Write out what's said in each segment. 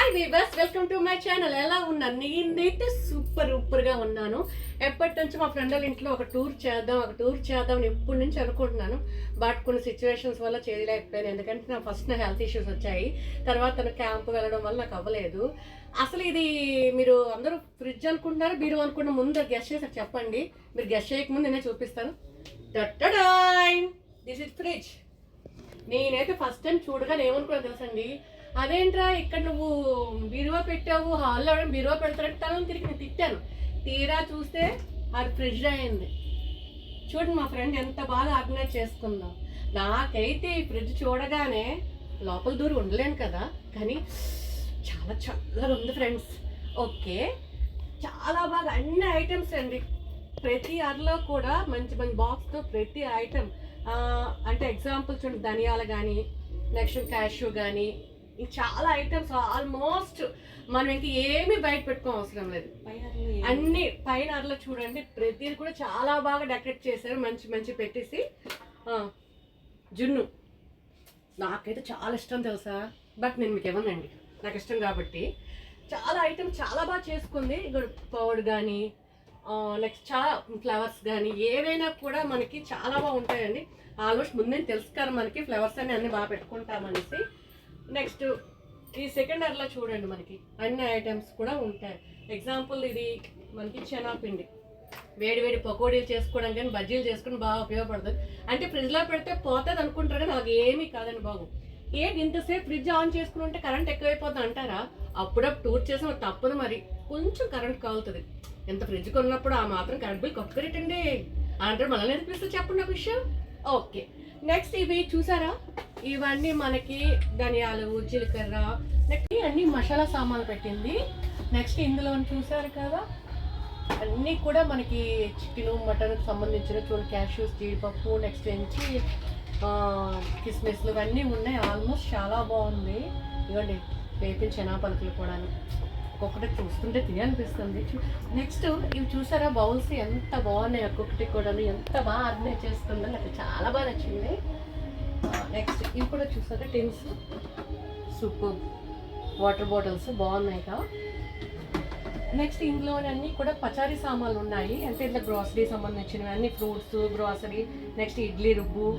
Hi weavers, welcome to my channel. ఎలా ఉన్నాను? నేనైతే సూపర్గా ఉన్నాను. ఎప్పటి నుంచి మా ఫ్రెండ్ వాళ్ళ ఇంట్లో ఒక టూర్ చేద్దాం అని ఎప్పటి నుంచి అనుకుంటున్నాను. బట్ కొన్ని సిచ్యువేషన్స్ వల్ల చేయలేకపోయాను. ఎందుకంటే నా ఫస్ట్ హెల్త్ ఇష్యూస్ వచ్చాయి. తర్వాత తను క్యాంప్ వెళ్ళడం వల్ల నాకు అవ్వలేదు. అసలు ఇది మీరు అందరూ ఫ్రిడ్జ్ అనుకుంటున్నారు, బీరో అనుకుంటున్నారు. ముందు గెస్ట్ చేసి చెప్పండి. మీరు గెస్ట్ చేయకముందు నేనే చూపిస్తాను. This is fridge. నేనైతే ఫస్ట్ టైం చూడగానే ఏమనుకున్నాను తెలుసండి, అదేంట్రా ఇక్కడ నువ్వు బీరువా పెట్టావు, హాల్లో బీరువా పెడతారంటే తను తిరిగి నేను తిట్టాను. తీరా చూస్తే అది ఫ్రిడ్జ్ అయింది. చూడండి మా ఫ్రెండ్ ఎంత బాగా ఆర్గనైజ్ చేసుకుందాం. నాకైతే ఈ ఫ్రిడ్జ్ చూడగానే లోపల దూరం ఉండలేను కదా, కానీ చాలా చల్లగా ఉంది ఫ్రెండ్స్. ఓకే, చాలా బాగా అన్ని ఐటమ్స్ అండి. ప్రతి అరలో కూడా మంచి మంచి బాక్స్తో ప్రతి ఐటమ్, అంటే ఎగ్జాంపుల్ చూడండి, ధనియాలు కానీ, నెక్స్ట్ క్యాష్యూ కానీ, చాలా ఐటమ్స్. ఆల్మోస్ట్ మనం ఇంక ఏమీ బయట పెట్టుకోవడం అవసరం లేదు. అన్ని పైన అరలో చూడండి, ప్రతిది కూడా చాలా బాగా డెకరేట్ చేశారు. మంచి మంచి పెట్టేసి జున్ను నాకైతే చాలా ఇష్టం తెలుసా, బట్ నేను మీకు ఇవ్వనండి, నాకు ఇష్టం కాబట్టి. చాలా ఐటమ్స్ చాలా బాగా చేసుకుంది. పౌడర్ కానీ, నెక్స్ట్ చాలా ఫ్లవర్స్ కానీ, ఏవైనా కూడా మనకి చాలా బాగుంటాయండి. ఆల్మోస్ట్ ముందే తెలుసు కదా మనకి ఫ్లవర్స్ అని అన్నీ బాగా పెట్టుకుంటామనేసి. నెక్స్ట్ ఈ సెకండ్ అర్లో చూడండి, మనకి అన్ని ఐటమ్స్ కూడా ఉంటాయి. ఎగ్జాంపుల్ ఇది మనకి శనగపిండి, వేడి పకోడీలు చేసుకోవడం కానీ, బజ్జీలు చేసుకుని బాగా ఉపయోగపడుతుంది. అంటే ఫ్రిడ్జ్లో పెడితే పోతుంది అనుకుంటారు కానీ అలాగే ఏమీ కాదండి బాబు. ఏంటి ఇంతసేపు ఫ్రిడ్జ్ ఆన్ చేసుకుని ఉంటే కరెంట్ ఎక్కువైపోతుంది అంటారా? అప్పుడప్పుడు టూర్ చేసిన తప్పదు, మరి కొంచెం కరెంట్ కాలుతుంది. ఎంత ఫ్రిడ్జ్ కొన్నప్పుడు ఆ మాత్రం కరెంట్ బిల్ కొట్టుకురేటండి అంటే మనల్ని అనిపిస్తుంది. చెప్పండి ఒక విషయం. ఓకే, నెక్స్ట్ ఇవి చూసారా, ఇవన్నీ మనకి ధనియాలు, జీలకర్ర, నెక్స్ట్ అన్ని మసాలా సామాన్లు పెట్టింది. నెక్స్ట్ ఇందులో చూసారు కదా, అన్నీ కూడా మనకి చికెను మటన్కి సంబంధించిన చూడండి, క్యాష్యూస్, జీడిపప్పు, నెక్స్ట్ నుంచి కిస్మిస్లు ఇవన్నీ ఉన్నాయి. ఆల్మోస్ట్ చాలా బాగుంది. ఇవ్వండి వేపిన శనగపలుకులు కూడా ఒక్కొక్కటి చూస్తుంటే తినాలనిపిస్తుంది. నెక్స్ట్ ఇవి చూసారా, బౌల్స్ ఎంత బాగున్నాయి, ఒక్కొక్కటి కూడా ఎంత బాగా ఆర్గనైజ్ చేస్తుందో నాకు చాలా బాగా నచ్చింది. నెక్స్ట్ ఇవి కూడా చూసారా, టిన్స్, సూపర్ వాటర్ బాటిల్స్ బాగున్నాయి కదా. నెక్స్ట్ ఇందులో అన్నీ కూడా పచారీ సామాన్లు ఉన్నాయి. అంటే ఇట్లా గ్రాసరీ సంబంధించినవి అన్ని, ఫ్రూట్స్, గ్రాసరీ, నెక్స్ట్ ఇడ్లీ రుబ్బు,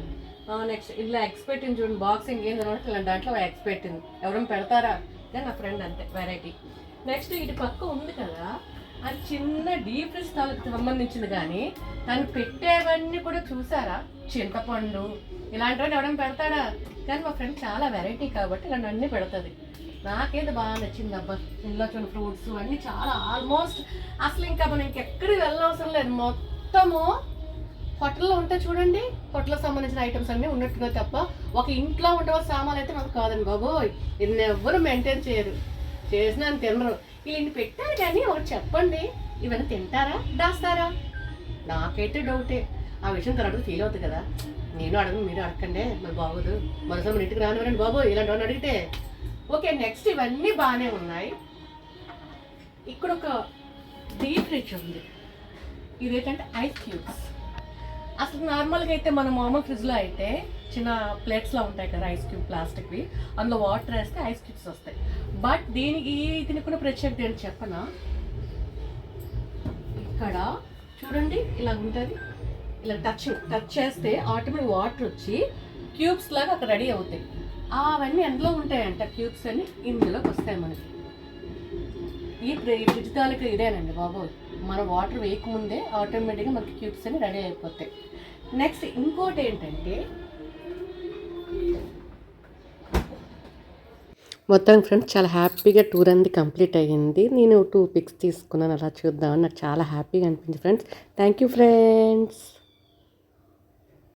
నెక్స్ట్ ఇలా ఎగ్స్ పెట్టింది చూడండి, బాక్సింగ్ ఏం తర్వాత ఇలా దాంట్లో ఎగ్స్ పెట్టింది. ఎవరైనా పెడతారా? కానీ నా ఫ్రెండ్ అంతే, వెరైటీ. నెక్స్ట్ ఇటు పక్క ఉంది కదా, అది చిన్న డీప్ ఫ్రిడ్జ్ తాలూకు సంబంధించింది. కానీ తను పెట్టేవన్నీ కూడా చూసారా, చింతపండు ఇలాంటివన్నీ ఎవరైనా పెడతాడా? కానీ మా ఫ్రెండ్ చాలా వెరైటీ కాబట్టి ఇలాంటివన్నీ పెడుతుంది. నాకైతే బాగా నచ్చింది అబ్బా. ఇందులో చూడండి ఫ్రూట్స్ అన్నీ చాలా ఆల్మోస్ట్ అసలు ఇంకా మనం ఇంకెక్కడికి వెళ్ళవసరం లేదు. మొత్తము హోటల్లో ఉంటాయి చూడండి, హోటల్కి సంబంధించిన ఐటమ్స్ అన్నీ ఉన్నట్టుగా తప్ప ఒక ఇంట్లో ఉండే సామాన్లు అయితే మనకు కాదండి బాబోయ్. ఇన్ని ఎవ్వరు మెయింటైన్ చేయరు, చేసినా తినరు. వీళ్ళని పెట్టారు కానీ ఒకటి చెప్పండి, ఇవన్నీ తింటారా, దాస్తారా? నాకైతే డౌటే. ఆ విషయం తర్వాత ఫీల్ అవుతుంది కదా. నేను అడగను, మీరు అడగండి, మరి బాగోదు. మరోసారి మన ఇంటికి రానివ్వండి బాబు ఇలాంటి వాడిని అడిగితే. ఓకే, నెక్స్ట్ ఇవన్నీ బాగానే ఉన్నాయి. ఇక్కడ ఒక డీప్ ఫ్రిడ్జ్ ఉంది. ఇదేంటంటే ఐస్ క్యూబ్స్. అసలు నార్మల్గా అయితే మన మామూలు ఫ్రిడ్జ్లో అయితే చిన్న ప్లేట్స్లో ఉంటాయి కదా ఐస్ క్యూబ్, ప్లాస్టిక్వి. అందులో వాటర్ వేస్తే ఐస్ క్యూబ్స్ వస్తాయి. బట్ దీనికి కూడా ప్రత్యేకత ఏంటి చెప్పనా, ఇక్కడ చూడండి ఇలా ఉంటుంది. ఇలా టచ్ చేస్తే ఆటోమేటిక్ వాటర్ వచ్చి క్యూబ్స్ లాగా అక్కడ రెడీ అవుతాయి. అవన్నీ అందులో ఉంటాయంట, క్యూబ్స్ అన్ని ఇందులోకి వస్తాయి మనకి. ఈ ఫ్రిడ్జ్ తాలూకు ఇదేనండి బాబోయ్. మన వాటర్ వేయకముందే ఆటోమేటిక్గా మనకి క్యూబ్స్ అన్ని రెడీ అయిపోతాయి. నెక్స్ట్ ఇంకోటి ఏంటంటే, మొత్తం ఫ్రెండ్స్ చాలా హ్యాపీగా టూర్ అనేది కంప్లీట్ అయ్యింది. నేను 2 పిక్స్ తీసుకున్నాను, అలా చూద్దామని నాకు చాలా హ్యాపీగా అనిపించింది ఫ్రెండ్స్. Thank you friends.